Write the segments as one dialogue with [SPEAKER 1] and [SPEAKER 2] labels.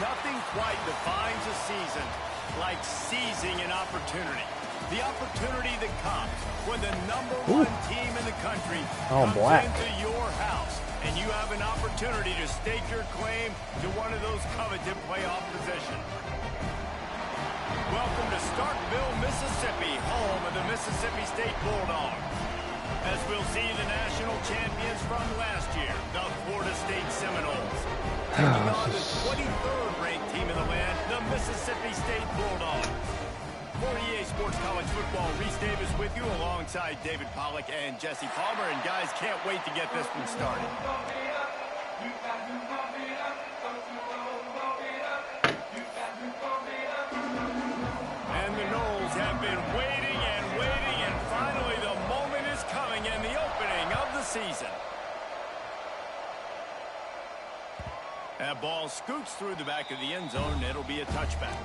[SPEAKER 1] Nothing quite defines a season like seizing an opportunity. The opportunity that comes when the #1 team in the country comes into your house, and you have an opportunity to stake your claim to one of those coveted playoff positions. Welcome to Starkville, Mississippi, home of the Mississippi State Bulldogs. As we'll see the national champions from last year, the Florida State Seminoles, taking on the 23rd ranked team in the land, the Mississippi State Bulldogs. For EA Sports College Football, Reese Davis with you alongside David Pollack and Jesse Palmer. And guys, can't wait to get this one started. And the Noles have been waiting and waiting, and finally the moment is coming and the opening of the season. That ball scoots through the back of the end zone. It'll be a touchback.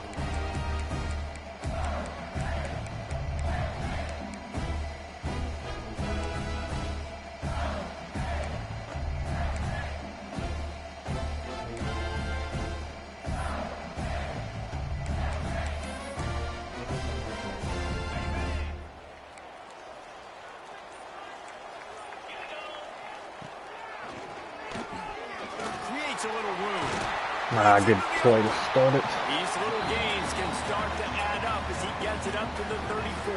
[SPEAKER 1] A little room.
[SPEAKER 2] Good play to start it.
[SPEAKER 1] These little gains can start to add up as he gets it up to the 34.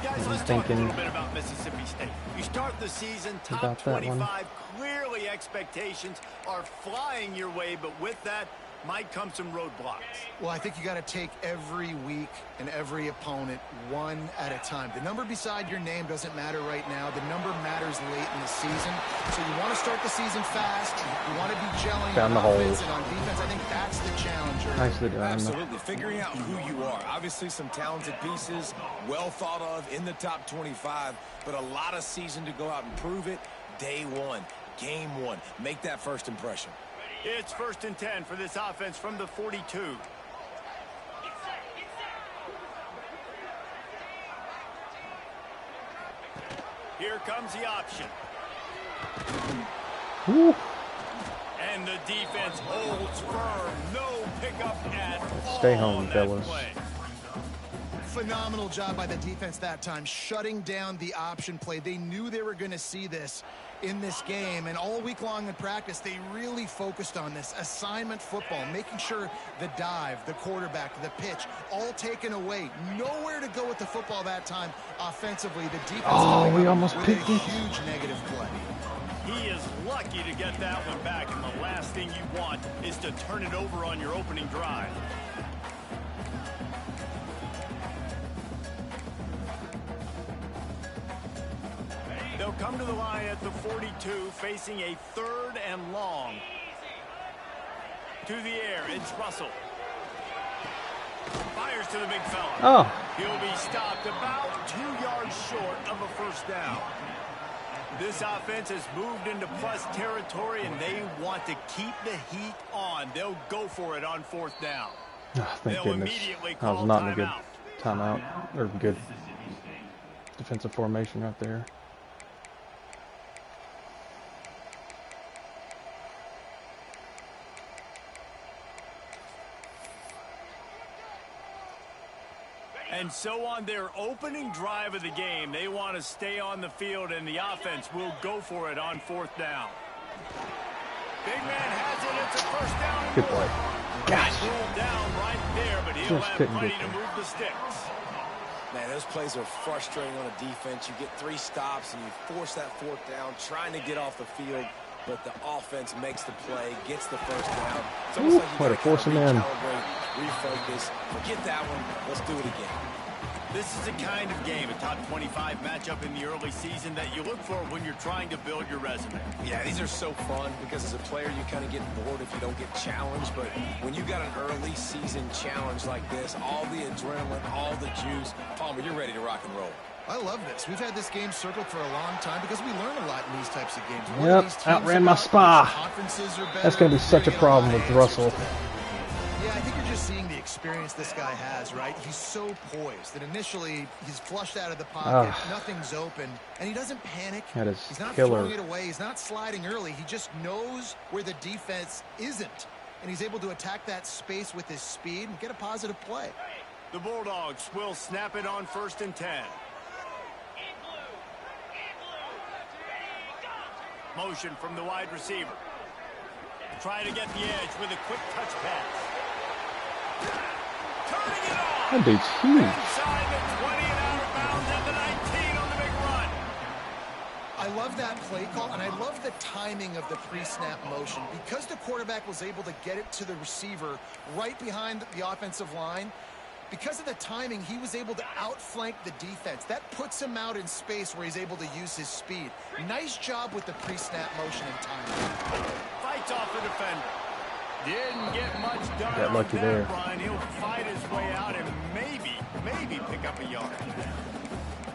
[SPEAKER 1] Guys, let's talk a little bit about Mississippi State. You start the season top 25. Clearly expectations are flying your way, but with that might come some roadblocks.
[SPEAKER 3] Well, I think you got to take every week and every opponent one at a time. The number beside your name doesn't matter right now. The number matters late in the season. So you want to start the season fast. You want to be gelling
[SPEAKER 2] down the
[SPEAKER 3] offense and on defense. I think that's the challenge.
[SPEAKER 2] Nicely done.
[SPEAKER 4] Absolutely. Figuring out who you are. Obviously some talented pieces, well thought of in the top 25, but a lot of season to go out and prove it. Day one, game one. Make that first impression.
[SPEAKER 1] It's 1st and 10 for this offense from the 42. Here comes the option.
[SPEAKER 2] Woo.
[SPEAKER 1] And the defense holds firm. No pickup at all.
[SPEAKER 2] Stay home, fellas.
[SPEAKER 3] Phenomenal job by the defense that time, shutting down the option play. They knew they were going to see this in this game, and all week long in practice, they really focused on this assignment football, making sure the dive, the quarterback, the pitch, all taken away. Nowhere to go with the football that time offensively. The defense
[SPEAKER 2] we almost picked
[SPEAKER 3] a
[SPEAKER 2] it.
[SPEAKER 3] huge negative play.
[SPEAKER 1] He is lucky to get that one back, and the last thing you want is to turn it over on your opening drive. They'll come to the line at the 42, facing a 3rd and long. To the air, it's Russell. Fires to the big fella. He'll be stopped about 2 yards short of a first down. This offense has moved into plus territory, and they want to keep the heat on. They'll go for it on 4th down.
[SPEAKER 2] Thank goodness. I was not in a good timeout, or good defensive formation right there.
[SPEAKER 1] And so on their opening drive of the game, they want to stay on the field, and the offense will go for it on 4th down. Big man has it. It's a first down.
[SPEAKER 2] Good play. Gosh.
[SPEAKER 1] Rolled down right there, but he'll have plenty to move the sticks.
[SPEAKER 4] Man, those plays are frustrating on a defense. You get 3 stops, and you force that 4th down, trying to get off the field, but the offense makes the play, gets the first down. It's almost like you got to
[SPEAKER 2] force him in.
[SPEAKER 4] Refocus. Forget that one. Let's do it again.
[SPEAKER 1] This is the kind of game, a top 25 matchup in the early season, that you look for when you're trying to build your resume.
[SPEAKER 4] Yeah, these are so fun because as a player, you kind of get bored if you don't get challenged. But when you got an early season challenge like this, all the adrenaline, all the juice, Palmer, you're ready to rock and roll.
[SPEAKER 3] I love this. We've had this game circled for a long time because we learn a lot in these types of games.
[SPEAKER 2] Yep, outran my spa. That's going to be such a problem with Russell.
[SPEAKER 3] Yeah, I think you're just seeing the experience this guy has, right? He's so poised that initially he's flushed out of the pocket, nothing's open, and he doesn't panic.
[SPEAKER 2] That is
[SPEAKER 3] he's not
[SPEAKER 2] killer.
[SPEAKER 3] throwing it away. He's not sliding early. He just knows where the defense isn't. and he's able to attack that space with his speed and get a positive play.
[SPEAKER 1] The Bulldogs will snap it on 1st and 10. Motion from the wide receiver. Try to get the edge with a quick touch pass. Turning it on.
[SPEAKER 2] That dude's huge.
[SPEAKER 1] Inside the 20 and out of bounds at the 19 on the big run.
[SPEAKER 3] I love that play call, and I love the timing of the pre-snap motion. Because the quarterback was able to get it to the receiver right behind the offensive line, because of the timing, he was able to outflank the defense. That puts him out in space where he's able to use his speed. Nice job with the pre-snap motion and timing.
[SPEAKER 1] Fights off the defender. Didn't get much done.
[SPEAKER 2] Got lucky there.
[SPEAKER 1] Run. He'll fight his way out and maybe pick up a yard.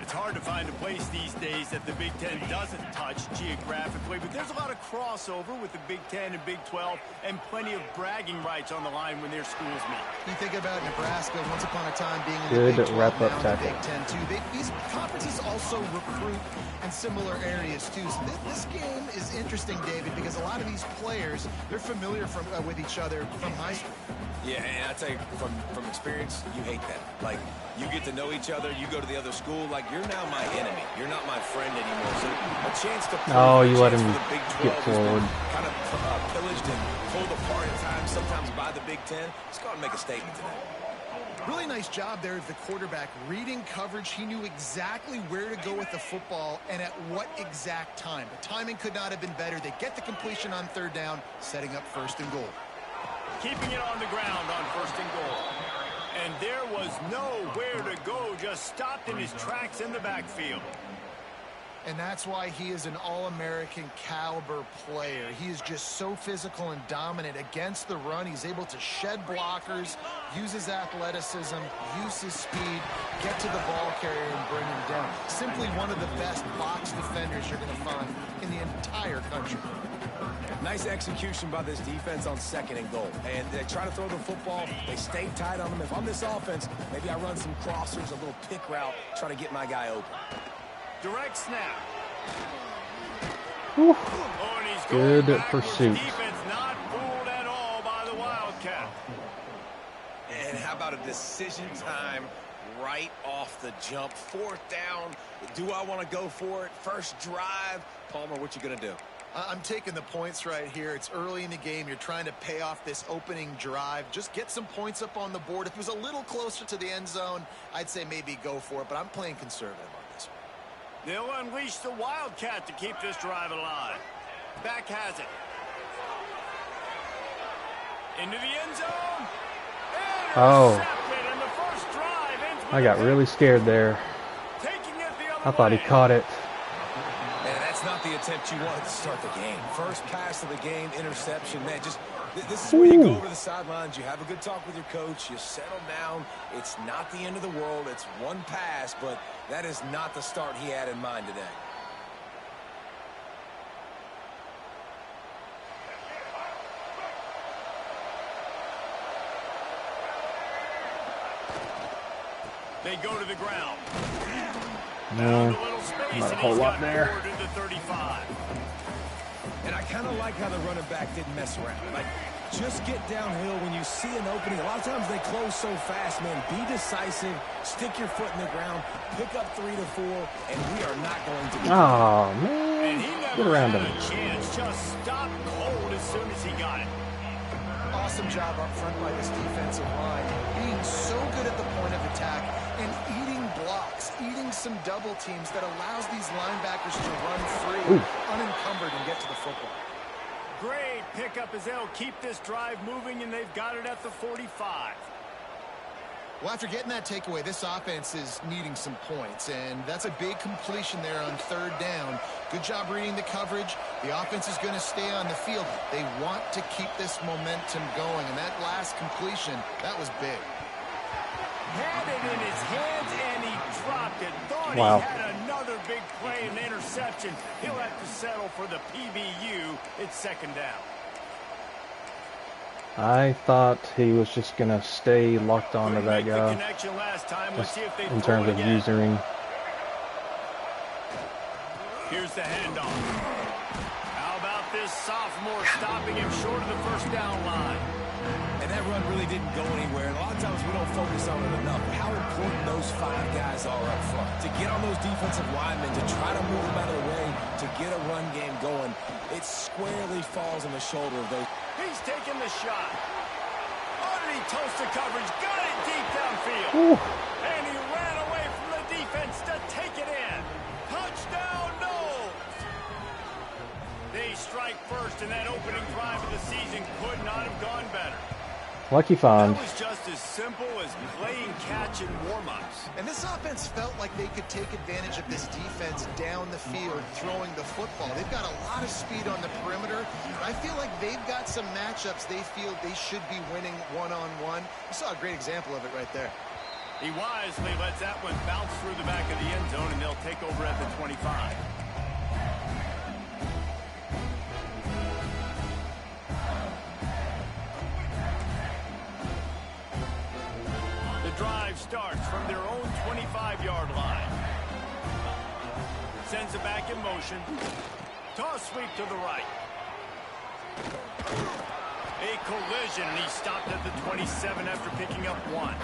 [SPEAKER 1] It's hard to find a place these days that the Big Ten doesn't touch geographically, but there's a lot of crossover with the Big Ten and Big 12 and plenty of bragging rights on the line when their schools meet.
[SPEAKER 3] You think about Nebraska once upon a time being in the Big 12,
[SPEAKER 2] wrap-up
[SPEAKER 3] now in
[SPEAKER 2] tackle.
[SPEAKER 3] the Big Ten too. These conferences also recruit in similar areas too. So this game is interesting, David, because a lot of these players, they're familiar with each other from high school.
[SPEAKER 4] Yeah, and I tell you, from experience, you hate that. Like, you get to know each other, you go to the other school, like, you're now my enemy. You're not my friend anymore. So a chance to
[SPEAKER 2] you let him get forward.
[SPEAKER 4] Kind of pillaged and pulled apart at times, sometimes by the Big Ten. Let's go out and make a statement today.
[SPEAKER 3] Really nice job there of the quarterback reading coverage. He knew exactly where to go with the football and at what exact time. The timing could not have been better. They get the completion on 3rd down, setting up 1st and goal.
[SPEAKER 1] Keeping it on the ground on 1st and goal. And there was nowhere to go, just stopped in his tracks in the backfield.
[SPEAKER 3] And that's why he is an All-American caliber player. He is just so physical and dominant against the run. He's able to shed blockers, use his athleticism, use his speed, get to the ball carrier and bring him down. Simply one of the best box defenders you're going to find in the entire country.
[SPEAKER 4] Nice execution by this defense on 2nd and goal. And they try to throw the football. They stay tight on them. If I'm this offense, maybe I run some crossers, a little pick route, try to get my guy open.
[SPEAKER 1] Direct snap.
[SPEAKER 2] Whew.
[SPEAKER 1] Oh, and he's
[SPEAKER 2] Good
[SPEAKER 1] going backwards.
[SPEAKER 2] pursuit.
[SPEAKER 1] Defense not fooled at all by the Wildcat.
[SPEAKER 4] And how about a decision time right off the jump? 4th down. Do I want to go for it? First drive. Palmer, what you going to do?
[SPEAKER 3] I'm taking the points right here. It's early in the game. You're trying to pay off this opening drive. Just get some points up on the board. If it was a little closer to the end zone, I'd say maybe go for it, but I'm playing conservative on this one.
[SPEAKER 1] They'll unleash the Wildcat to keep this drive alive. Back has it. Into the end zone.
[SPEAKER 2] Oh.
[SPEAKER 1] Intercepted, and the first drive ends with
[SPEAKER 2] I got really scared there.
[SPEAKER 1] taking it the other
[SPEAKER 2] I thought he
[SPEAKER 1] way.
[SPEAKER 2] caught it.
[SPEAKER 4] And that's not the attempt you wanted to start the game. First pass of the game, interception. Man, just this is where you go over the sidelines. You have a good talk with your coach. You settle down. It's not the end of the world. It's one pass, but that is not the start he had in mind today.
[SPEAKER 1] They go to the ground.
[SPEAKER 2] No,
[SPEAKER 1] A little space,
[SPEAKER 2] not a
[SPEAKER 1] and
[SPEAKER 2] whole
[SPEAKER 1] he's
[SPEAKER 2] lot
[SPEAKER 1] got
[SPEAKER 2] there.
[SPEAKER 1] forward to the 35.
[SPEAKER 4] And I kind of like how the running back didn't mess around. Like, just get downhill when you see an opening. A lot of times they close so fast, man. Be decisive. Stick your foot in the ground. Pick up 3 to 4, and we are not going to be.
[SPEAKER 2] Oh,
[SPEAKER 1] And
[SPEAKER 2] man.
[SPEAKER 1] he
[SPEAKER 2] Get
[SPEAKER 1] never
[SPEAKER 2] around
[SPEAKER 1] had
[SPEAKER 2] him.
[SPEAKER 1] a chance. Just stopped cold as soon as he got it.
[SPEAKER 3] Awesome job up front by this defensive line, being so good at the point of attack and eating blocks, eating some double teams that allows these linebackers to run free, unencumbered, and get to the football.
[SPEAKER 1] Great pickup as they'll keep this drive moving, and they've got it at the 45.
[SPEAKER 3] Well, after getting that takeaway, this offense is needing some points, and that's a big completion there on 3rd down. Good job reading the coverage. The offense is going to stay on the field. They want to keep this momentum going, and that last completion, that was big.
[SPEAKER 1] Had it in his hands, and he dropped it. Thought
[SPEAKER 2] Wow.
[SPEAKER 1] he had another big play and interception. He'll have to settle for the PBU. It's 2nd down.
[SPEAKER 2] I thought he was just going to stay locked onto
[SPEAKER 1] Couldn't
[SPEAKER 2] that
[SPEAKER 1] make the
[SPEAKER 2] guy
[SPEAKER 1] connection last time. Let's see if they
[SPEAKER 2] in
[SPEAKER 1] throw
[SPEAKER 2] terms
[SPEAKER 1] it
[SPEAKER 2] of
[SPEAKER 1] again.
[SPEAKER 2] using.
[SPEAKER 1] Here's the handoff. How about this sophomore stopping him short of the first down line.
[SPEAKER 4] And that run really didn't go anywhere. And a lot of times we don't focus on it enough. But how important those 5 guys are up front. To get on those defensive linemen, to try to move them out of the way, to get a run game going, it squarely falls on the shoulder of those.
[SPEAKER 1] He's taking the shot. Underneath toasted coverage, got it deep downfield.
[SPEAKER 2] Ooh.
[SPEAKER 1] And he ran away from the defense to take it in. Touchdown, Knowles! They strike first, and that opening drive of the season could not have gone better.
[SPEAKER 2] Lucky find.
[SPEAKER 1] That was just as simple as playing catch in warm-ups.
[SPEAKER 3] And this offense felt like they could take advantage of this defense down the field, throwing the football. They've got a lot of speed on the perimeter. I feel like they've got some matchups they feel they should be winning one-on-one. You saw a great example of it right there.
[SPEAKER 1] He wisely lets that one bounce through the back of the end zone, and they'll take over at the 25. Drive starts from their own 25-yard line. Sends it back in motion. Toss sweep to the right. A collision, and he stopped at the 27 after picking up 1.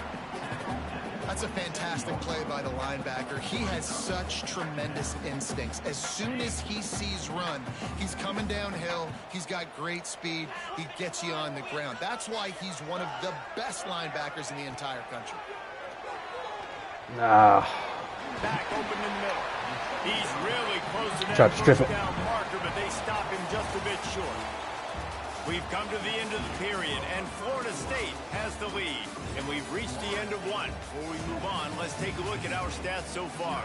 [SPEAKER 3] That's a fantastic play by the linebacker. He has such tremendous instincts. As soon as he sees run, he's coming downhill. He's got great speed. He gets you on the ground. That's why he's one of the best linebackers in the entire country.
[SPEAKER 2] Nah.
[SPEAKER 1] Back open in the middle. He's really close to that
[SPEAKER 2] Try to strip it.
[SPEAKER 1] down marker, but they stop him just a bit short. We've come to the end of the period, and Florida State has the lead. And we've reached the end of one. Before we move on, let's take a look at our stats so far.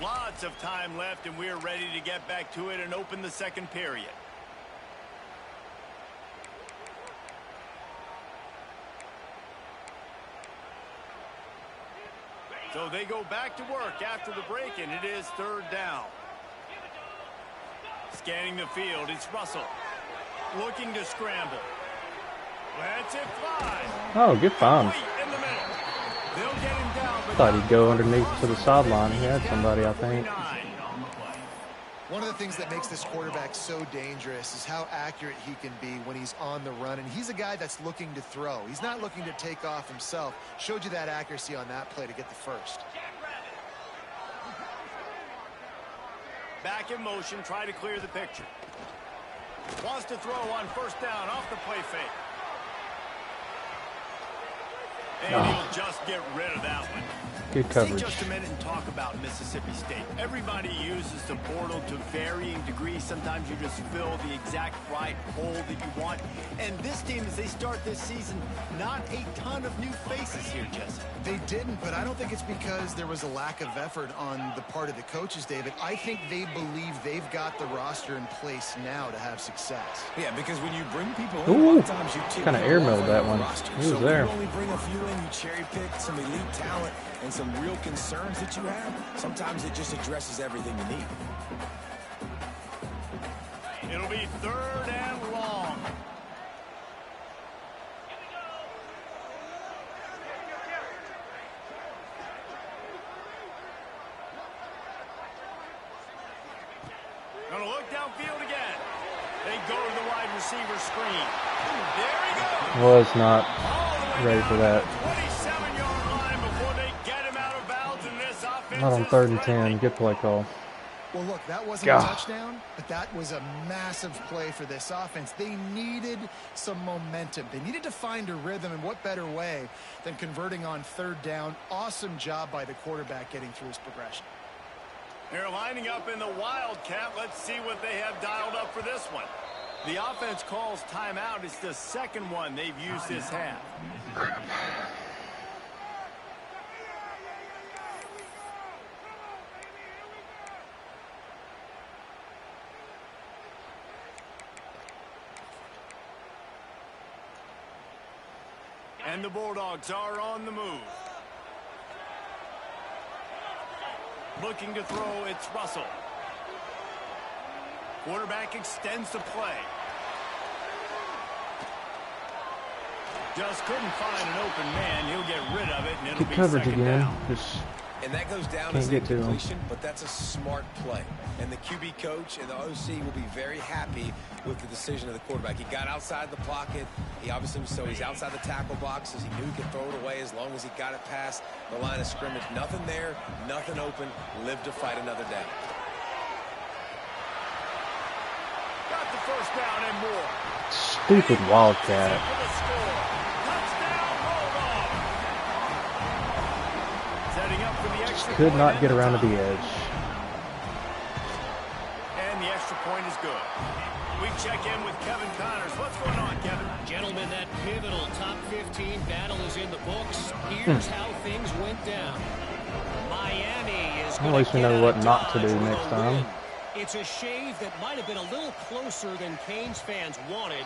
[SPEAKER 1] Lots of time left, and we're ready to get back to it and open the second period. So they go back to work after the break, and it is 3rd down. Scanning the field, it's Russell. Looking to scramble. Lets it fly.
[SPEAKER 2] Oh, good find.
[SPEAKER 1] In the middle. They'll get him down, but
[SPEAKER 2] Thought he'd go underneath to the sideline. He had somebody, I think.
[SPEAKER 3] One of the things that makes this quarterback so dangerous is how accurate he can be when he's on the run. And he's a guy that's looking to throw. He's not looking to take off himself. Showed you that accuracy on that play to get the first.
[SPEAKER 1] Back in motion, try to clear the picture. Wants to throw on 1st down off the play fake. And he'll just get rid of that one.
[SPEAKER 2] Good coverage.
[SPEAKER 1] Take just a minute and talk about Mississippi State. Everybody uses the portal to varying degrees. Sometimes you just fill the exact right hole that you want. And this team, as they start this season, not a ton of new faces here, Jesse.
[SPEAKER 3] They didn't, but I don't think it's because there was a lack of effort on the part of the coaches, David. I think they believe they've got the roster in place now to have success.
[SPEAKER 4] Yeah, because when you bring people in, a lot of times you
[SPEAKER 2] kind of airmailed that one. He was there.
[SPEAKER 4] You only bring a few in, you cherry pick some elite talent and some real concerns that you have. Sometimes it just addresses everything you need.
[SPEAKER 1] It'll be 3rd and long. Gonna look downfield again. They go to the wide receiver screen. There he goes.
[SPEAKER 2] Was not ready for that.
[SPEAKER 1] 27-yard line before they get him out of bounds, and this offense
[SPEAKER 2] Not on
[SPEAKER 1] is
[SPEAKER 2] 3rd and
[SPEAKER 1] friendly.
[SPEAKER 2] 10. Good play call.
[SPEAKER 3] Well, look, that wasn't a touchdown, but that was a massive play for this offense. They needed some momentum. They needed to find a rhythm, and what better way than converting on 3rd down. Awesome job by the quarterback getting through his progression.
[SPEAKER 1] They're lining up in the Wildcat. Let's see what they have dialed up for this one. The offense calls timeout. It's the 2nd one they've used this half. And the Bulldogs are on the move. Looking to throw, it's Russell. Quarterback extends the play. Just couldn't find an open man. He'll get rid of it, and it'll
[SPEAKER 2] Good
[SPEAKER 1] be
[SPEAKER 2] coverage
[SPEAKER 1] 2nd
[SPEAKER 2] again.
[SPEAKER 1] down.
[SPEAKER 2] Just
[SPEAKER 4] And that goes down
[SPEAKER 2] Can't
[SPEAKER 4] as
[SPEAKER 2] get to him.
[SPEAKER 4] incompletion, but that's a smart play. And the QB coach and the OC will be very happy with the decision of the quarterback. He got outside the pocket. He obviously was he's outside the tackle boxes. He knew he could throw it away as long as he got it past the line of scrimmage. Nothing there, nothing open. Live to fight another down.
[SPEAKER 1] Got the first down and more.
[SPEAKER 2] Stupid Wildcat. Just could not get around to the edge.
[SPEAKER 1] And the extra point is good. We check in with Kevin Connors. What's going on, Kevin?
[SPEAKER 5] Gentlemen, that pivotal top 15 battle is in the books. Here's how things went down. Miami is
[SPEAKER 2] At least we know what not to do next time.
[SPEAKER 5] It's a shave that might have been a little closer than Canes fans wanted,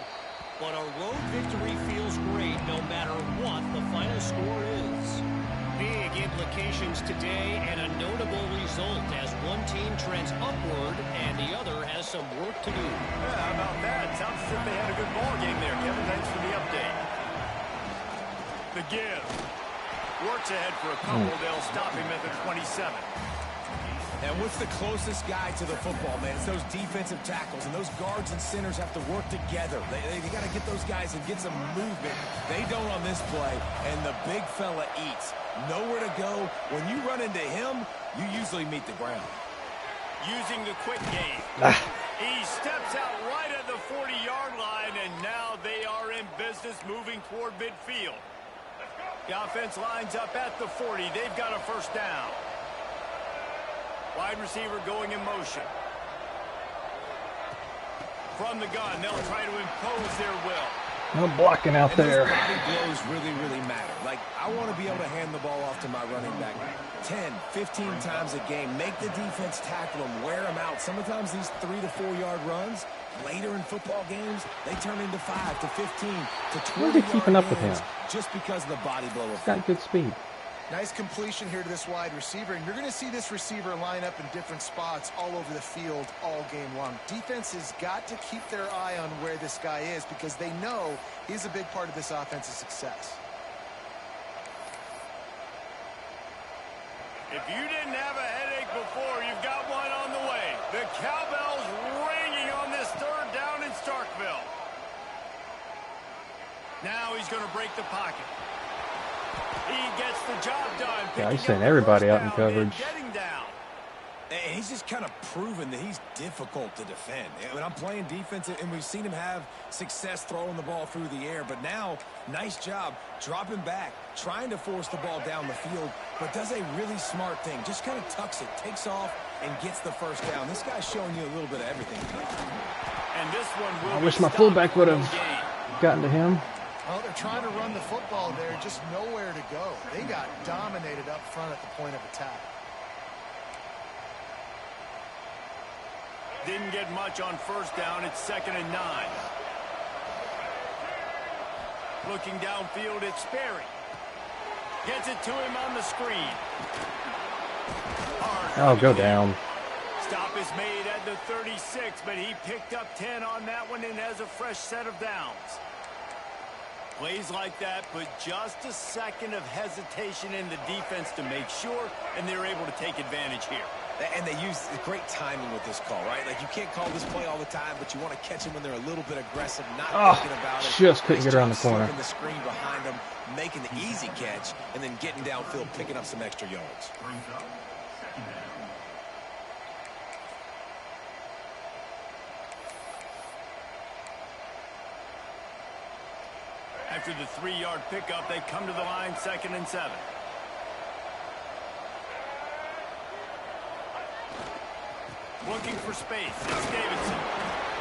[SPEAKER 5] but a road victory feels great no matter what the final score is. Big implications today and a notable result as one team trends upward and the other has some work to do.
[SPEAKER 1] Yeah, how about that? Sounds as if they had a good ball game there, Kevin. Thanks for the update. The give. Works ahead for a couple. They'll stop him at the 27.
[SPEAKER 4] And what's the closest guy to the football, man? It's those defensive tackles, and those guards and centers have to work together. They got to get those guys and get some movement. They don't on this play, and the big fella eats. Nowhere to go. When you run into him, you usually meet the ground.
[SPEAKER 1] Using the quick game. He steps out right at the 40-yard line, and now they are in business moving toward midfield. The offense lines up at the 40. They've got a first down. Wide receiver going in motion. From the gun, they'll try to impose their will.
[SPEAKER 2] No blocking out there.
[SPEAKER 4] Those body blows really matter. Like, I want to be able to hand the ball off to my running back 10, 15 times a game. Make the defense tackle them, wear them out. Sometimes these 3 to 4 yard runs, later in football games, they turn into 5 to 15 to 20.
[SPEAKER 2] Where's he keeping up with him?
[SPEAKER 4] Just because of the body blow.
[SPEAKER 2] He's got good speed.
[SPEAKER 3] Nice completion here to this wide receiver, and you're going to see this receiver line up in different spots all over the field all game long. Defense has got to keep their eye on where this guy is because they know he's a big part of this offense's success.
[SPEAKER 1] If you didn't have a headache before, you've got one on the way. The cowbell's ringing on this third down in Starkville. Now he's going to break the pocket. He gets the job done.
[SPEAKER 2] Yeah, he's sending everybody out in coverage.
[SPEAKER 4] And he's just kind of proven that he's difficult to defend. I mean, I'm playing defense, and we've seen him have success throwing the ball through the air. But now, nice job dropping back, trying to force the ball down the field, but does a really smart thing. Just kind of tucks it, takes off, and gets the first down. This guy's showing you a little bit of everything.
[SPEAKER 1] And this one will
[SPEAKER 2] I wish my fullback would have gotten to him.
[SPEAKER 3] Well, they're trying to run the football there, just nowhere to go. They got dominated up front at the point of attack.
[SPEAKER 1] Didn't get much on first down. It's 2nd and 9. Looking downfield, it's Sperry. Gets it to him on the screen.
[SPEAKER 2] Oh, go down.
[SPEAKER 1] Stop is made at the 36, but he picked up 10 on that one and has a fresh set of downs. Plays like that, but just a second of hesitation in the defense to make sure, and they're able to take advantage here.
[SPEAKER 4] And they use great timing with this call, right? Like, you can't call this play all the time, but you want to catch them when they're a little bit aggressive, not thinking about it.
[SPEAKER 2] Just couldn't get around the corner.
[SPEAKER 4] The screen behind them, making the easy catch, and then getting downfield, picking up some extra yards.
[SPEAKER 1] After the 3-yard pickup, they come to the line, 2nd and 7. Looking for space. It's Davidson.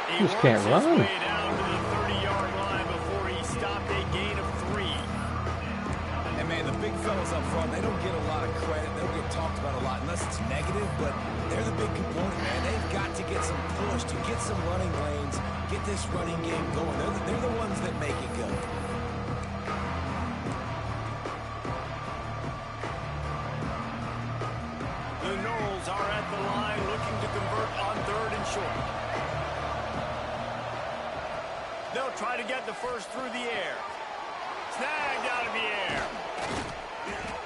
[SPEAKER 1] He
[SPEAKER 2] just can't run.
[SPEAKER 1] His way down to the 30-yard line before he stopped a gain of 3.
[SPEAKER 4] And, man, the big fellas up front, they don't get a lot of credit. They don't get talked about a lot unless it's negative, but they're the big component, man. They've got to get some push to get some running lanes, get this running game going. They're the ones that make it go.
[SPEAKER 1] The Knowles are at the line looking to convert on 3rd and short. They'll try to get the first through the air. Snagged out of the air.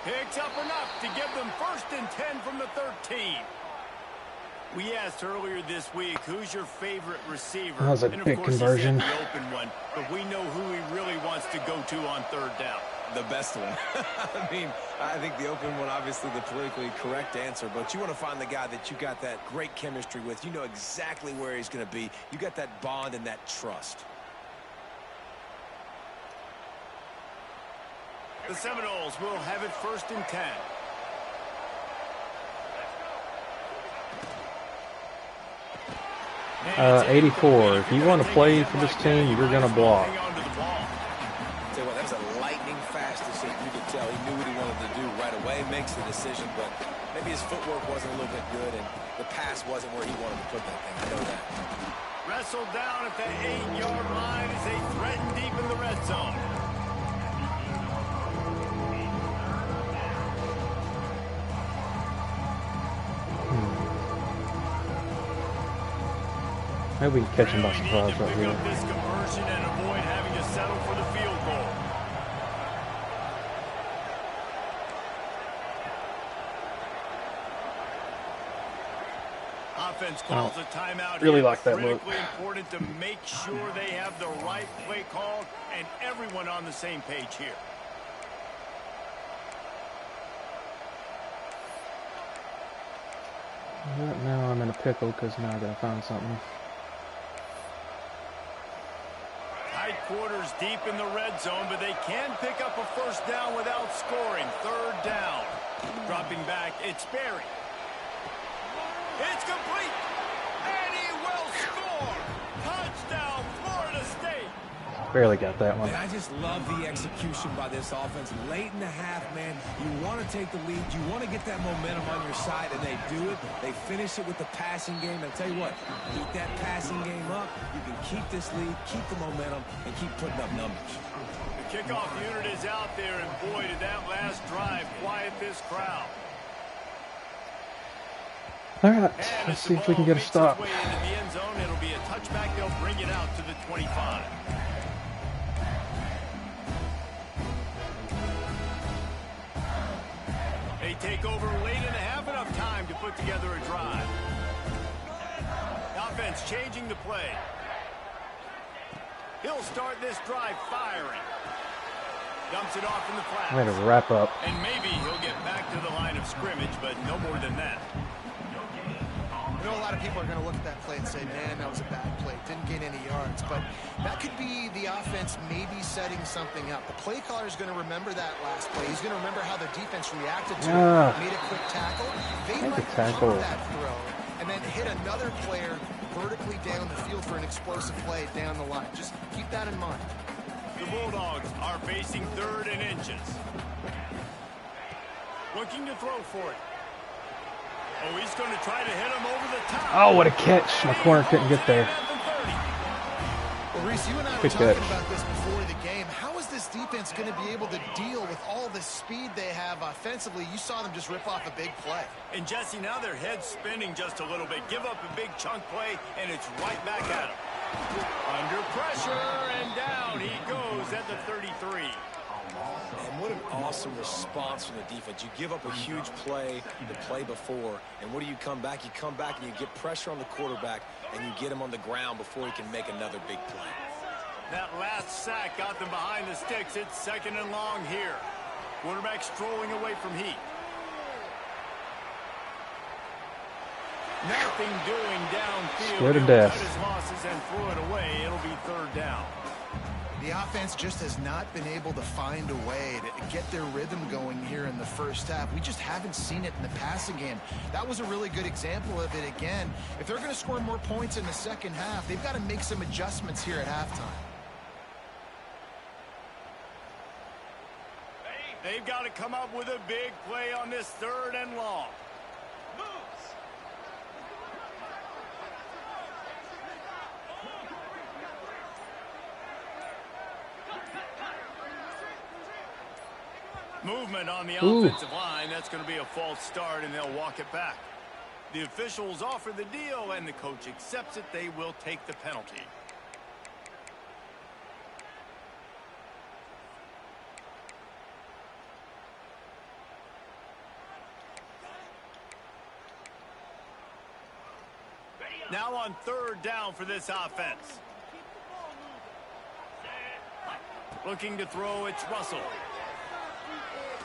[SPEAKER 1] Picks up enough to give them 1st and 10 from the 13. We asked earlier this week, who's your favorite receiver?
[SPEAKER 2] That was a big conversion.
[SPEAKER 1] He said the open one, but we know who he really wants to go to on 3rd down.
[SPEAKER 4] The best one. I mean, I think the open one, obviously the politically correct answer, but you want to find the guy that you got that great chemistry with. You know exactly where he's going to be. You got that bond and that trust.
[SPEAKER 1] The Seminoles will have it 1st and 10.
[SPEAKER 2] 84. If you want to play for this team, you're going to block.
[SPEAKER 4] Tell you what, that was a lightning fast decision. You could tell he knew what he wanted to do right away, makes the decision, but maybe his footwork wasn't a little bit good and the pass wasn't where he wanted to put that thing. I know that.
[SPEAKER 1] Wrestled down at the 8-yard line as they threaten deep in the red zone.
[SPEAKER 2] Maybe we can catch him by surprise right here.
[SPEAKER 1] This conversion and avoid having to settle for the field goal. Offense calls a timeout.
[SPEAKER 2] Really
[SPEAKER 1] here.
[SPEAKER 2] like that look.
[SPEAKER 1] Critically important to make sure they have the right play call and everyone on the same page here.
[SPEAKER 2] Right now I'm in a pickle because now I gotta find something.
[SPEAKER 1] Tight quarters deep in the red zone, but they can pick up a 1st down without scoring. 3rd down. Dropping back, it's Berry. It's complete, and he will score. Touchdown, Florida State.
[SPEAKER 2] Barely got that one.
[SPEAKER 4] Man, I just love the execution by this offense. Late in the half, man, you want to take the lead. You want to get that momentum on your side, and they do it. They finish it with the passing game. And I'll tell you what, keep that passing game up. You can keep this lead, keep the momentum, and keep putting up numbers.
[SPEAKER 1] The kickoff unit is out there, and boy, did that last drive quiet this crowd.
[SPEAKER 2] All right, let's see if we can get a stop.
[SPEAKER 1] Into the end zone, it'll be a touchback. They'll bring it out to the 25. They take over late and have enough time to put together a drive. Offense changing the play. He'll start this drive firing. Dumps it off in the flats.
[SPEAKER 2] I'm going to wrap up.
[SPEAKER 1] And maybe he'll get back to the line of scrimmage, but no more than that.
[SPEAKER 3] I know a lot of people are going to look at that play and say, man, that was a bad play. Didn't gain any yards. But that could be the offense maybe setting something up. The play caller is going to remember that last play. He's going to remember how the defense reacted to it. Made a quick tackle. They might cover that throw and then hit another player vertically down the field for an explosive play down the line. Just keep that in mind.
[SPEAKER 1] The Bulldogs are facing 3rd and inches. Looking to throw for it. Oh, he's going to try to hit him over the top.
[SPEAKER 2] Oh, what a catch. My corner couldn't get there.
[SPEAKER 3] Well, Reese, you and I were talking about this before the game. How is this defense going to be able to deal with all the speed they have offensively? You saw them just rip off a big play.
[SPEAKER 1] And, Jesse, now their head's spinning just a little bit. Give up a big chunk play, and it's right back at him. Under pressure, and down he goes at the 33.
[SPEAKER 4] And what an awesome response from the defense. You give up a huge play the play before, and what do you come back? You come back and you get pressure on the quarterback, and you get him on the ground before he can make another big play.
[SPEAKER 1] That last sack got them behind the sticks. It's 2nd and long here. Quarterback strolling away from heat. Nothing doing downfield.
[SPEAKER 2] Scared to death.
[SPEAKER 1] Cut his losses and threw it away. It'll be 3rd down.
[SPEAKER 3] The offense just has not been able to find a way to get their rhythm going here in the first half. We just haven't seen it in the passing game. That was a really good example of it again. If they're going to score more points in the second half, they've got to make some adjustments here at halftime.
[SPEAKER 1] They've got to come up with a big play on this 3rd and long. Movement on the offensive line. That's going to be a false start, and they'll walk it back. The officials offer the deal, and the coach accepts it. They will take the penalty. Now on third down for this offense. Looking to throw, it's Russell.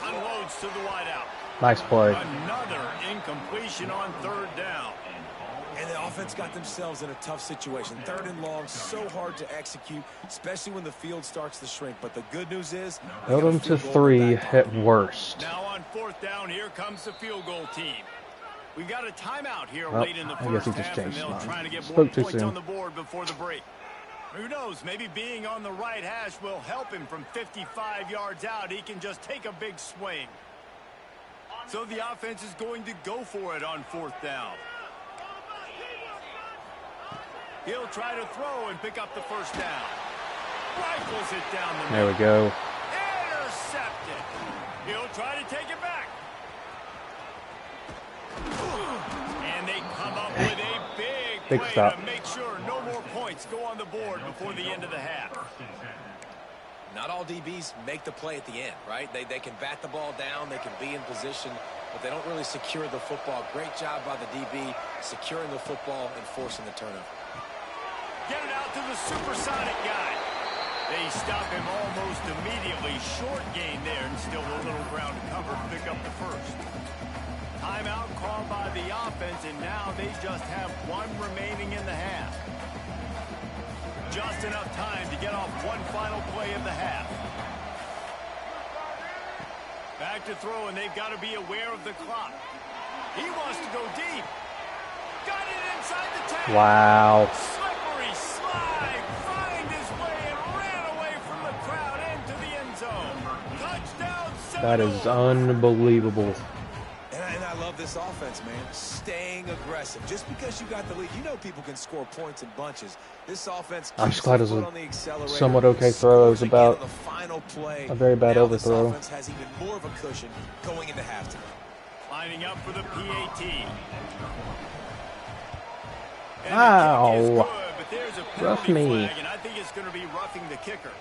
[SPEAKER 1] Unloads to the wideout.
[SPEAKER 2] Nice play.
[SPEAKER 1] Another incompletion on third down.
[SPEAKER 4] And the offense got themselves in a tough situation. Third and long, so hard to execute, especially when the field starts to shrink. But the good news is,
[SPEAKER 2] Held them to 3 at worst.
[SPEAKER 1] Now on fourth down, here comes the field goal team. We got a timeout here late in the first half, and they'll try to get more points on the board before the break. Who knows, maybe being on the right hash will help him from 55 yards out. He can just take a big swing. So the offense is going to go for it on fourth down. He'll try to throw and pick up the first down. Rifles it down the middle.
[SPEAKER 2] There we go.
[SPEAKER 1] Intercepted. He'll try to take it back. And they come up with a big play
[SPEAKER 2] stop
[SPEAKER 1] to make sure no more points go on the board before the end of the half.
[SPEAKER 4] Not all DBs make the play at the end, right? They can bat the ball down, they can be in position, but they don't really secure the football. Great job by the DB securing the football and forcing the turnover.
[SPEAKER 1] Get it out to the supersonic guy. They stop him almost immediately. Short gain there and still a little ground to cover to pick up the first. Timeout called by the offense, and now they just have one remaining in the half. Just enough time to get off one final play of the half. Back to throw, and they've got to be aware of the clock. He wants to go deep. Got it inside the 10.
[SPEAKER 2] Wow.
[SPEAKER 1] Slippery slide. Find his way and ran away from the crowd into the end zone. Touchdown, Seminoles.
[SPEAKER 2] That is unbelievable.
[SPEAKER 4] And I love this offense, man. Staying aggressive. Just because you got the lead, you know people can score points in bunches. This offense.
[SPEAKER 2] I'm just glad it was a somewhat okay throw. It was about a very bad overthrow.
[SPEAKER 4] This offense has even more of a cushion going into halftime.
[SPEAKER 1] Lining up for the PAT. And
[SPEAKER 2] Ow.
[SPEAKER 1] the kick is good, but there's a penalty
[SPEAKER 2] Rough me.
[SPEAKER 1] flag, and I think it's going to be roughing the kicker.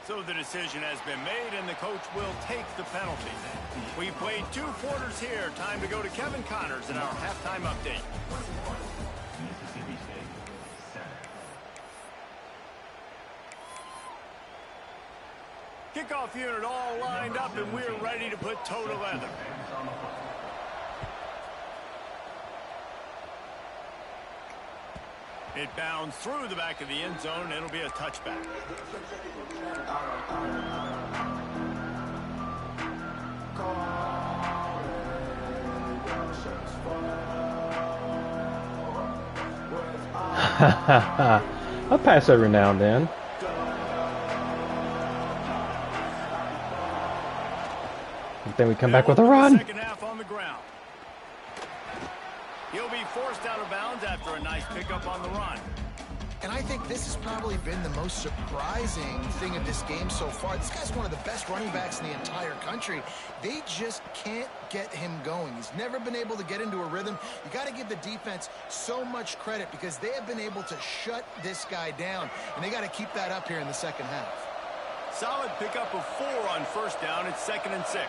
[SPEAKER 1] So the decision has been made, and the coach will take the penalty. We played 2 quarters here. Time to go to Kevin Connors in our halftime update. Kickoff unit all lined up, and we're ready to put toe to leather. It bounds through the back of the end zone, and it'll be a touchback.
[SPEAKER 2] I'll pass every now and then. And then we come back with a run.
[SPEAKER 1] Second half on the ground. He'll be forced out of bounds after a nice pickup on the run.
[SPEAKER 3] And I think this has probably been the most surprising thing of this game so far. This guy's one of the best running backs in the entire country. They just can't get him going. He's never been able to get into a rhythm. You got to give the defense so much credit because they have been able to shut this guy down, and they got to keep that up here in the second half.
[SPEAKER 1] Solid pickup of 4 on first down. It's 2nd and 6.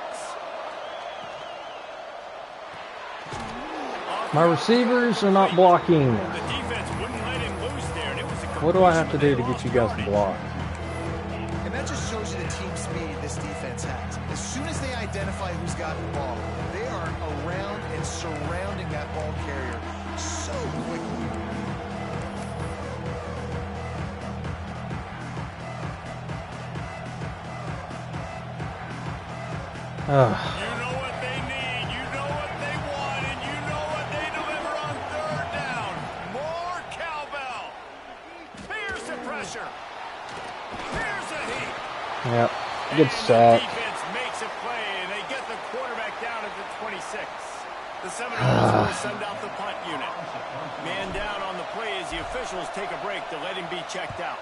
[SPEAKER 2] My receivers are not blocking.
[SPEAKER 1] The defense wouldn't let him loose there, and it was a
[SPEAKER 2] What do I have to do to get you guys to block?
[SPEAKER 3] And that just shows you the team speed this defense has. As soon as they identify who's got the ball, they are around and surrounding that ball carrier so quickly.
[SPEAKER 1] You know what they need, you know what they want, and you know what they deliver on third down. More cowbell. Here's the pressure. Here's the heat.
[SPEAKER 2] Yep. Good sack.
[SPEAKER 1] The defense makes a play, and they get the quarterback down at the 26. The Seminoles will send out the punt unit. Man down on the play as the officials take a break to let him be checked out.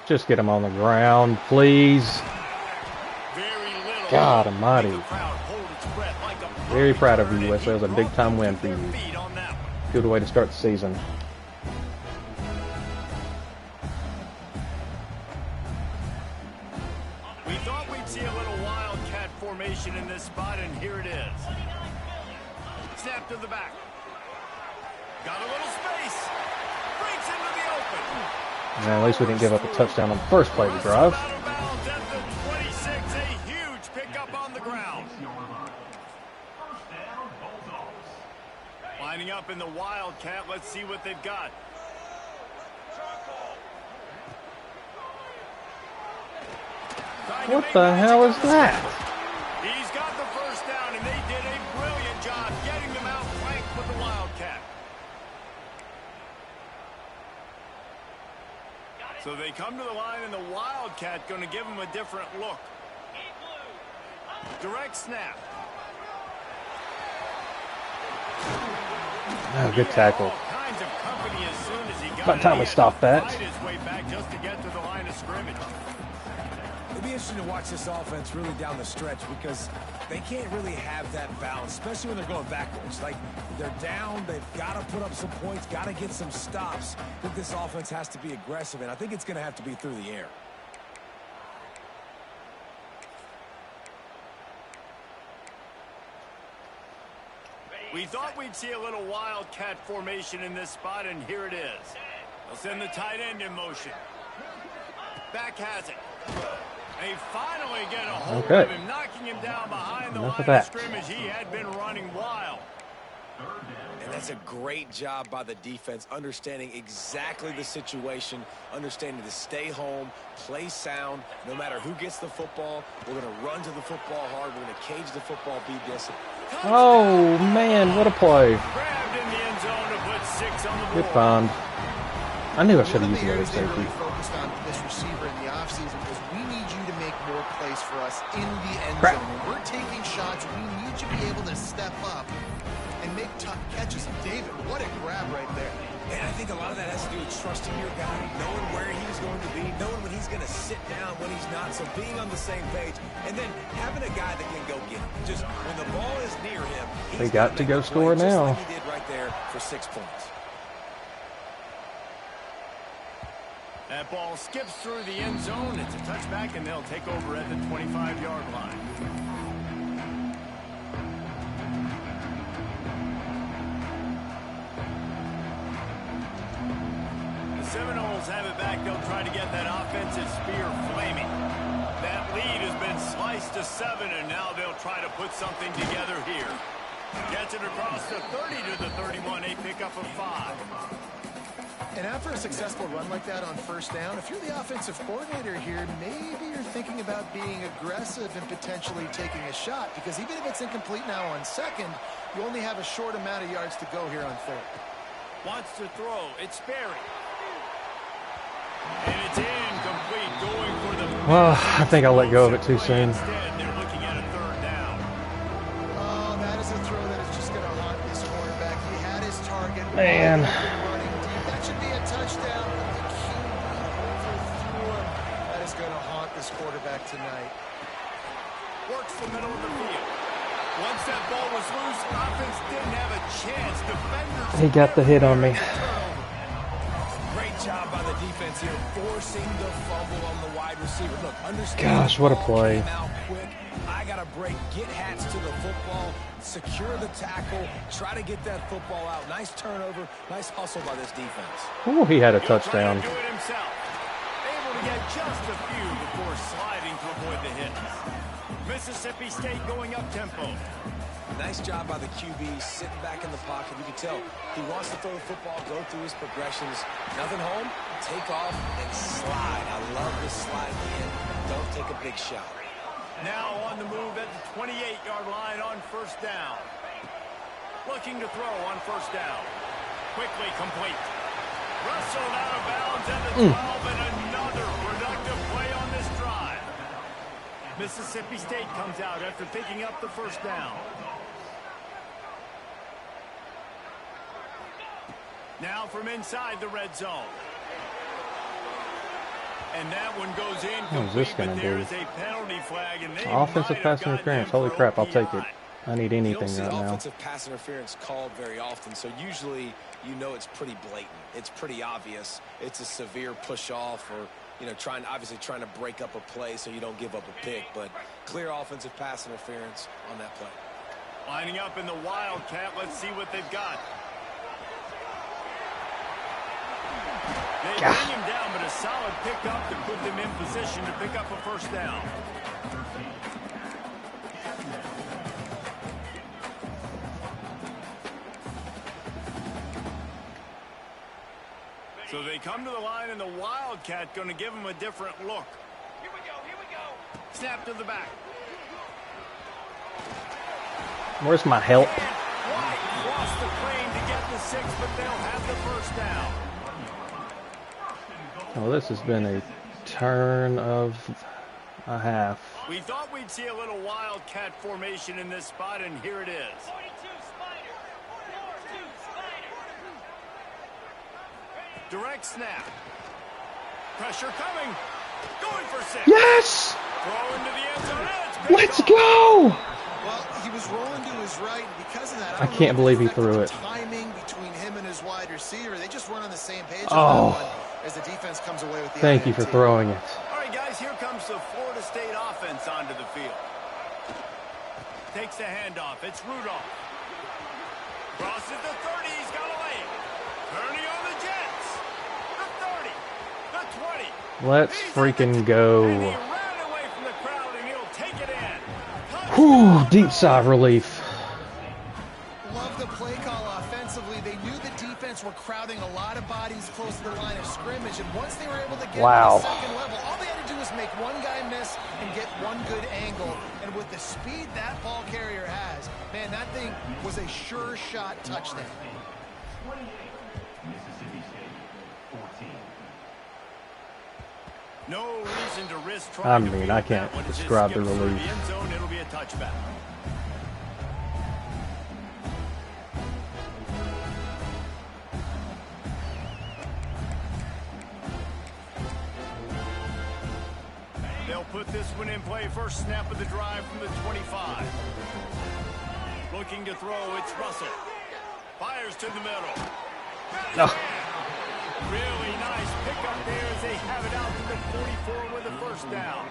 [SPEAKER 2] Just get him on the ground, please. God almighty. Very proud of you, USA. It was a big-time win for you. Good way to start the season.
[SPEAKER 1] We thought we'd see a little wildcat formation in this spot, and here it is. Snap to the back. Got a little space. Breaks into the open.
[SPEAKER 2] Man, at least we didn't give up a touchdown on the first play of the drive.
[SPEAKER 1] Out of bounds at the 26. A huge pickup on the ground. Lining up in the Wildcat. Let's see what they've got.
[SPEAKER 2] What the hell is that?
[SPEAKER 1] He's got the first down, and they did a brilliant job getting them out flanked with the Wildcat. So they come to the line, and the Wildcat going to give them a different look. Direct snap.
[SPEAKER 2] Oh, good tackle.
[SPEAKER 1] Kinds of company as soon as he got
[SPEAKER 2] About time we stopped that.
[SPEAKER 1] Fight his way back just to get to the line of scrimmage.
[SPEAKER 4] It'll be interesting to watch this offense really down the stretch because they can't really have that balance, especially when they're going backwards. Like, they're down, they've got to put up some points, got to get some stops. I think this offense has to be aggressive, and I think it's going to have to be through the air.
[SPEAKER 1] We thought we'd see a little Wildcat formation in this spot, and here it is. They'll send the tight end in motion. Back has it. They finally get a hold of him, knocking him down behind the line of scrimmage. He had been running wild.
[SPEAKER 4] And that's a great job by the defense, understanding exactly the situation, understanding to stay home, play sound. No matter who gets the football, we're going to run to the football hard. We're going to cage the football, be disciplined.
[SPEAKER 2] Oh, man, what a play.
[SPEAKER 1] Grabbed in the end zone to put 6 on the board.
[SPEAKER 2] Good find. I knew I should have used another
[SPEAKER 3] They
[SPEAKER 2] safety.
[SPEAKER 3] really focused on this receiver in the offseason was we need you to make more plays for us in the end
[SPEAKER 2] Crap.
[SPEAKER 3] zone. When we're taking shots, we need you to be able to step up and make tough catches. David, what a grab right there.
[SPEAKER 4] And I think a lot of that has to do with trusting your guy, knowing where he's going to be, knowing when he's going to sit down, when he's not, so being on the same page, and then having a guy that can go get it. Just when the ball is near him,
[SPEAKER 2] They got to go score now.
[SPEAKER 4] Just like he did right there for 6 points.
[SPEAKER 1] That ball skips through the end zone. It's a touchback, and they'll take over at the 25-yard line. The Seminoles have it back. They'll try to get that offensive spear flaming. That lead has been sliced to 7, and now they'll try to put something together here. Gets it across the 30 to the 31, a pickup of 5.
[SPEAKER 3] And after a successful run like that on first down, if you're the offensive coordinator here, maybe you're thinking about being aggressive and potentially taking a shot, because even if it's incomplete now on second, you only have a short amount of yards to go here on third.
[SPEAKER 1] Wants to throw. It's Sperry. And it's incomplete, going for the...
[SPEAKER 2] Well, I think I let go of it too soon.
[SPEAKER 1] Instead, they're looking at a third down.
[SPEAKER 3] Oh, that is a throw that is just going to haunt this quarterback. He had his target.
[SPEAKER 2] Man.
[SPEAKER 3] Running deep. That should be a touchdown. But the QB overthrew him. That is going to haunt this quarterback tonight.
[SPEAKER 1] Works the middle of the field. Once that ball was loose, offense didn't have a chance. Defenders...
[SPEAKER 2] He got the hit on me.
[SPEAKER 4] Great job by the defense here, forcing the fumble on the wide receiver. Look, understand.
[SPEAKER 2] Gosh, what a play.
[SPEAKER 4] Out quick. I got to break, get hats to the football, secure the tackle, try to get that football out. Nice turnover, nice hustle by this defense.
[SPEAKER 2] Ooh, he had a touchdown.
[SPEAKER 1] Do it himself. Able to get just a few before sliding to avoid the hit. Mississippi State going up tempo.
[SPEAKER 4] Nice job by the QB, sitting back in the pocket. You can tell he wants to throw the football, go through his progressions. Nothing home, take off, and slide. I love this slide in. Don't take a big shot.
[SPEAKER 1] Now on the move at the 28-yard line on first down. Looking to throw on first down. Quickly complete. Wrestled out of bounds at the 12, and another productive play on this drive. Mississippi State comes out after picking up the first down. Now from inside the red zone. And that one goes in complete, but there is a penalty flag. And they
[SPEAKER 2] Offensive pass interference. Holy crap, I'll take it. I need anything
[SPEAKER 4] you don't see
[SPEAKER 2] right now.
[SPEAKER 4] offensive pass interference called very often, so usually you know it's pretty blatant. It's pretty obvious. It's a severe push off or you know, obviously trying to break up a play so you don't give up a pick, but clear offensive pass interference on that play.
[SPEAKER 1] Lining up in the Wildcat. Let's see what they've got. They bring him down, but a solid pickup to put them in position to pick up a first down. So they come to the line, and the Wildcat going to give them a different look. Here we go. Snap to the back.
[SPEAKER 2] Where's my help?
[SPEAKER 1] White crossed the plane to get the 6, but they'll have the first down.
[SPEAKER 2] Well, this has been a turn of a half.
[SPEAKER 1] We thought we'd see a little Wildcat formation in this spot, and here it is. 42 Spider. 42 Spider. Direct snap. Pressure coming. Going for 6.
[SPEAKER 2] Yes!
[SPEAKER 1] Throw into the end zone.
[SPEAKER 2] Let's go!
[SPEAKER 3] Well, he was rolling to his right, and because of that,
[SPEAKER 2] I can't believe he threw it.
[SPEAKER 3] Timing between him and his wide receiver, they just weren't on the same page
[SPEAKER 2] Oh.
[SPEAKER 3] on that one as the defense comes away with the
[SPEAKER 2] Thank you for
[SPEAKER 3] INT.
[SPEAKER 2] throwing it.
[SPEAKER 1] All right, guys, here comes the Florida State offense onto the field. Takes the handoff. It's Rudolph. Crosses the 30. He's got a lane. Turning on the Jets. The 30. The 20.
[SPEAKER 2] Let's freaking go.
[SPEAKER 1] And he ran away from the crowd, and he'll take it in.
[SPEAKER 2] Whew, deep sigh of relief.
[SPEAKER 3] Love the play call offensively. They knew the defense were crowding a lot of bodies close to the line of scrimmage, and once they were able to get to the second level, all they had to do was make one guy miss and get one good angle. And with the speed that ball carrier has, man, that thing was a sure shot touchdown.
[SPEAKER 1] No reason to risk trying to
[SPEAKER 2] I can't describe the relief.
[SPEAKER 1] The end zone, it'll be a touchback. They'll put this one in play. First snap of the drive from the 25. Looking to throw, it's Russell. Fires to the middle.
[SPEAKER 2] Oh.
[SPEAKER 1] Really nice pickup there as they have it out to the 44 with a first down.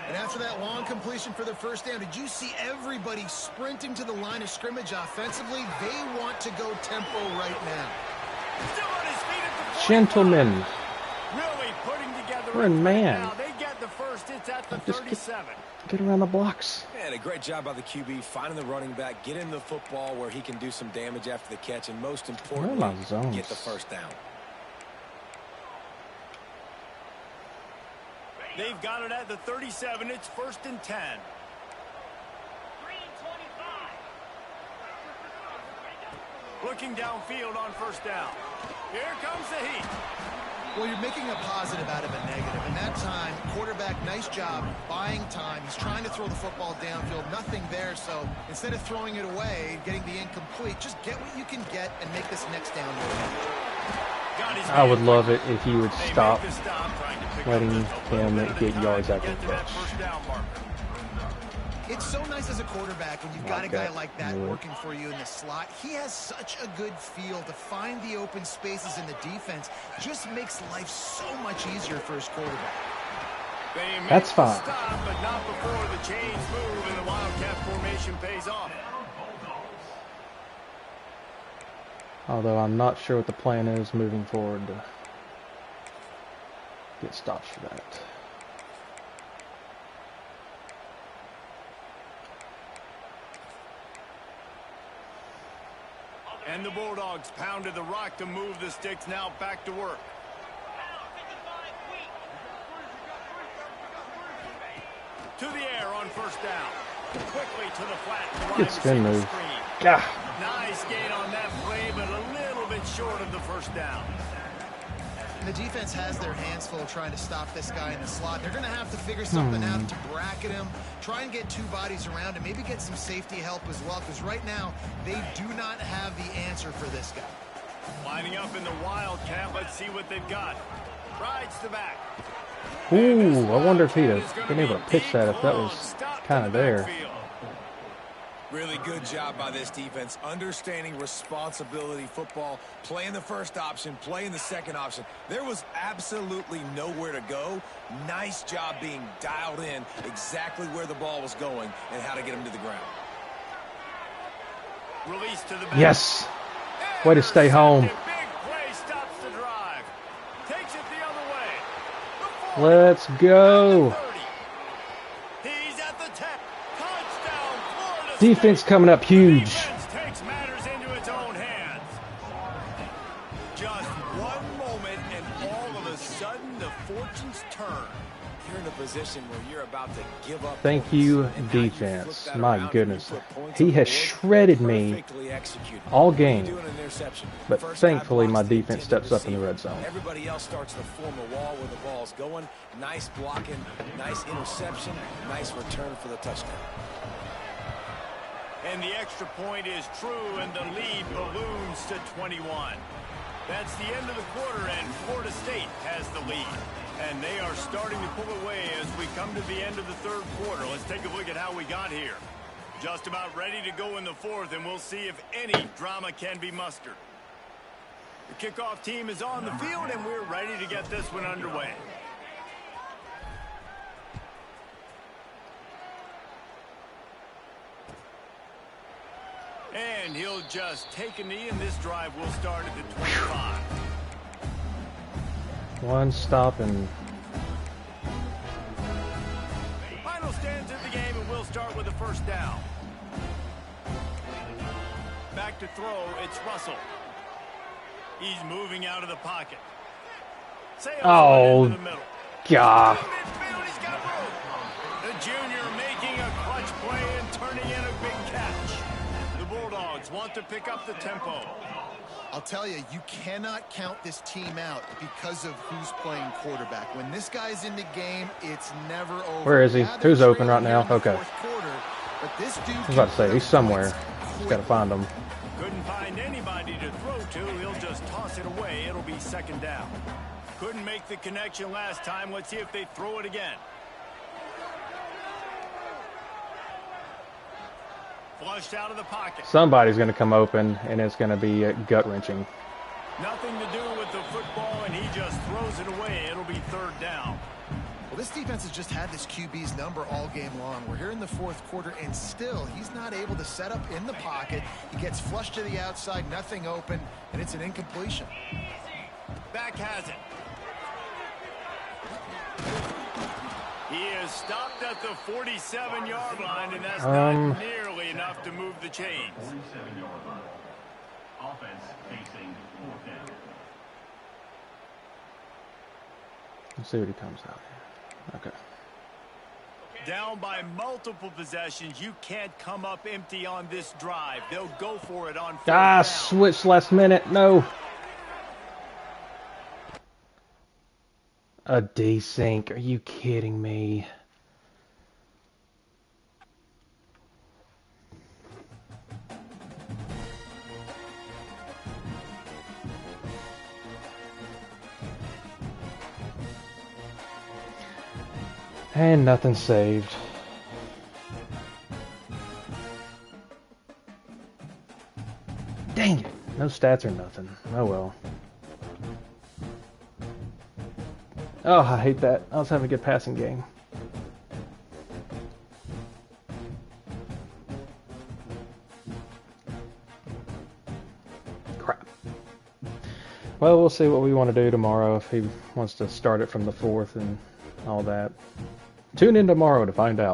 [SPEAKER 3] And after that long completion for the first down, did you see everybody sprinting to the line of scrimmage offensively? They want to go tempo right now.
[SPEAKER 1] Still on his feet at the 45.
[SPEAKER 2] Gentlemen.
[SPEAKER 1] Really putting together
[SPEAKER 2] We're in man.
[SPEAKER 1] now. They get the first. It's at the 37.
[SPEAKER 2] Get around the blocks.
[SPEAKER 4] Man, a great job by the QB finding the running back, get him the football where he can do some damage after the catch, and most importantly, get the first down.
[SPEAKER 1] They've got it at the 37. It's 1st and 10. Looking downfield on first down. Here comes the heat.
[SPEAKER 3] Well, you're making a positive out of a negative. And that time, quarterback, nice job buying time. He's trying to throw the football downfield. Nothing there. So instead of throwing it away, getting the incomplete, just get what you can get and make this next down more.
[SPEAKER 2] I would love it if he would stop letting him get yards after the catch.
[SPEAKER 3] It's so nice as a quarterback when you've got a guy like that working for you in the slot. He has such a good feel to find the open spaces in the defense. Just makes life so much easier for his quarterback.
[SPEAKER 2] That's fine.
[SPEAKER 1] Stop, but not before the chains move and the Wildcat formation pays off.
[SPEAKER 2] Although I'm not sure what the plan is moving forward to get stops for that.
[SPEAKER 1] And the Bulldogs pounded the rock to move the sticks. Now back to work. To the air on first down. Quickly to the flat.
[SPEAKER 2] Good spin move.
[SPEAKER 1] Nice gain on that play, but a little bit short of the first down.
[SPEAKER 3] And the defense has their hands full trying to stop this guy in the slot. They're going to have to figure something out to bracket him, try and get two bodies around him, maybe get some safety help as well, because right now they do not have the answer for this guy.
[SPEAKER 1] Lining up in the Wildcat. Let's see what they've got. Rides the back.
[SPEAKER 2] Ooh, I wonder if he'd have been able to pitch that if that was kind of there.
[SPEAKER 4] Really good job by this defense, understanding responsibility football, playing the first option, playing the second option. There was absolutely nowhere to go. Nice job being dialed in exactly where the ball was going and how to get him to the ground.
[SPEAKER 1] Release to the back.
[SPEAKER 2] Yes. Way to stay home.
[SPEAKER 1] Big play stops the drive. Takes it the other way.
[SPEAKER 2] Let's go.
[SPEAKER 1] He's at the 10. Touchdown, Florida
[SPEAKER 2] Defense coming up huge.
[SPEAKER 1] Defense takes matters into its own hands. Just one moment and all of a sudden the fortunes turn.
[SPEAKER 4] You're in a position where you're about to give up.
[SPEAKER 2] Thank you, defense. My goodness. He has shredded me all game. But thankfully, my defense steps up in the red zone.
[SPEAKER 4] Everybody else starts to form a wall where the ball's going. Nice blocking, nice interception, nice return for the touchdown.
[SPEAKER 1] And the extra point is true, and the lead balloons to 21. That's the end of the quarter, and Florida State has the lead. And they are starting to pull away as we come to the end of the third quarter. Let's take a look at how we got here. Just about ready to go in the fourth, and we'll see if any drama can be mustered. The kickoff team is on the field, and we're ready to get this one underway. And he'll just take a knee, and this drive will start at the 25.
[SPEAKER 2] One stop and
[SPEAKER 1] Final stands of the game, and we'll start with the first down. Back to throw, it's Russell. He's moving out of the pocket.
[SPEAKER 2] oh,
[SPEAKER 1] into the middle.
[SPEAKER 2] God.
[SPEAKER 1] Midfield, he's got room. The junior making a clutch play and turning in a big catch. The Bulldogs want to pick up the tempo.
[SPEAKER 3] I'll tell you, you cannot count this team out because of who's playing quarterback. When this guy's in the game, it's never over.
[SPEAKER 2] Where is he? Who's open right now? Okay.
[SPEAKER 3] Quarter, but this dude
[SPEAKER 2] I was about to say, he's somewhere. Just got to find him.
[SPEAKER 1] Couldn't find anybody to throw to. He'll just toss it away. It'll be second down. Couldn't make the connection last time. Let's see if they throw it again. Flushed out of the pocket.
[SPEAKER 2] Somebody's going to come open, and it's going to be gut-wrenching.
[SPEAKER 1] Nothing to do with the football, and he just throws it away. It'll be third down.
[SPEAKER 3] Well, this defense has just had this QB's number all game long. We're here in the fourth quarter, and still he's not able to set up in the pocket. He gets flushed to the outside, nothing open, and it's an incompletion.
[SPEAKER 1] Back has it. He is stopped at the 47-yard line, and that's not nearly enough to move the chains.
[SPEAKER 6] 47-yard line. Offense facing fourth down.
[SPEAKER 2] Let's see what he comes out here. Okay.
[SPEAKER 1] Down by multiple possessions. You can't come up empty on this drive. They'll go for it on fourth down.
[SPEAKER 2] Switch last minute. No. A desync. Are you kidding me? And nothing saved. Dang it. No stats or nothing. Oh well. Oh, I hate that. I was having a good passing game. Crap. Well, we'll see what we want to do tomorrow if he wants to start it from the fourth and all that. Tune in tomorrow to find out.